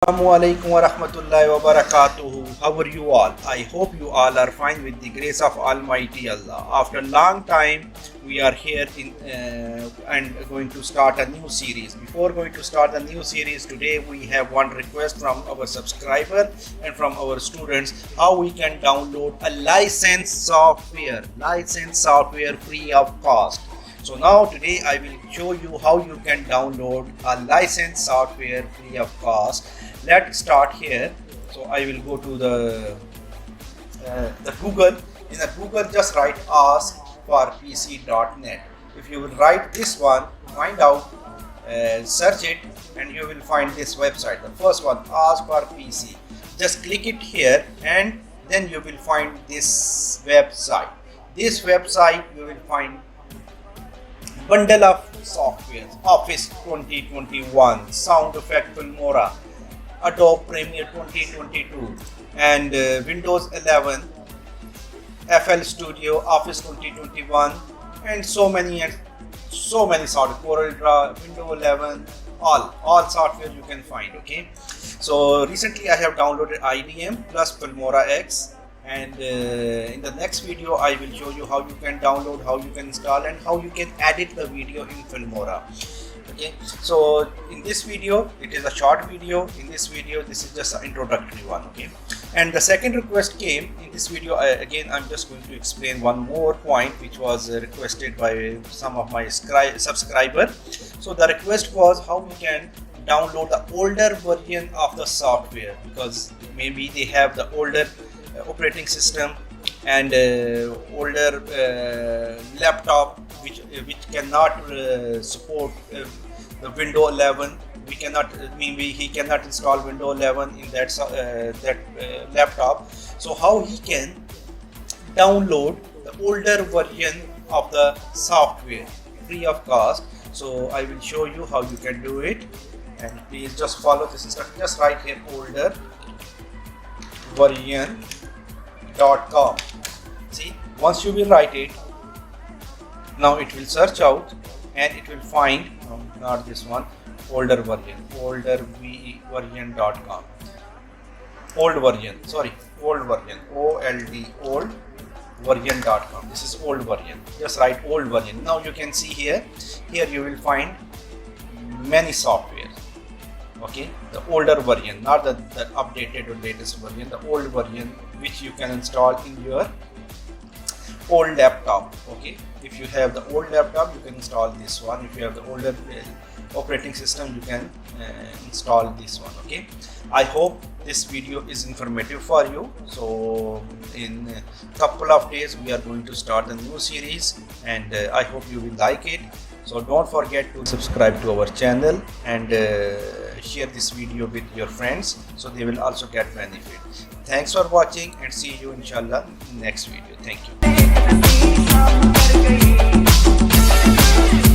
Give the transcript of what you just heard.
Assalamualaikum warahmatullahi wabarakatuh. How are you all? I hope you all are fine with the grace of Almighty Allah. After a long time, we are here and going to start a new series. Before going to start a new series, today we have one request from our subscriber and from our students how we can download a licensed software free of cost. So now today I will show you how you can download a licensed software free of cost. Let's start here. So I will go to the Google. In the Google, just write ask4pc.net. If you will write this one, find out, search it, and you will find this website. The first one, ask4pc. Just click it here, and then you will find this website. This website you will find bundle of software: Office 2021, Sound Effect Filmora, Adobe Premiere 2022, and Windows 11, FL Studio, Office 2021, and so many software, CorelDRAW, Windows 11, all software you can find. Okay, so recently I have downloaded IDM plus Filmora X, and in the next video I will show you how you can download, how you can install, and how you can edit the video in Filmora. Okay, so in this video, it is a short video. In this video, this is just an introductory one. Okay, and the second request came in this video. Again, I'm just going to explain one more point which was requested by some of my subscribers. So the request was how we can download the older version of the software, because maybe they have the older operating system and older laptop which cannot support the Windows 11. Maybe he cannot install Windows 11 in that laptop. So how he can download the older version of the software free of cost. So I will show you how you can do it, and please just follow this instruction. Just write here older version.com. See, once you will write it, now it will search out and it will find not this one, older version, version.com, old version, old version.com. This is old version. Just write old version. Now you can see here you will find many software. Okay, the older version, not the updated or latest version, the old version which you can install in your old laptop. Okay, if you have the old laptop, you can install this one. If you have the older operating system, you can install this one. Okay, I hope this video is informative for you. So in a couple of days we are going to start a new series, and I hope you will like it. So don't forget to subscribe to our channel and share this video with your friends, so they will also get benefit. Thanks for watching, and see you inshallah in next video. Thank you.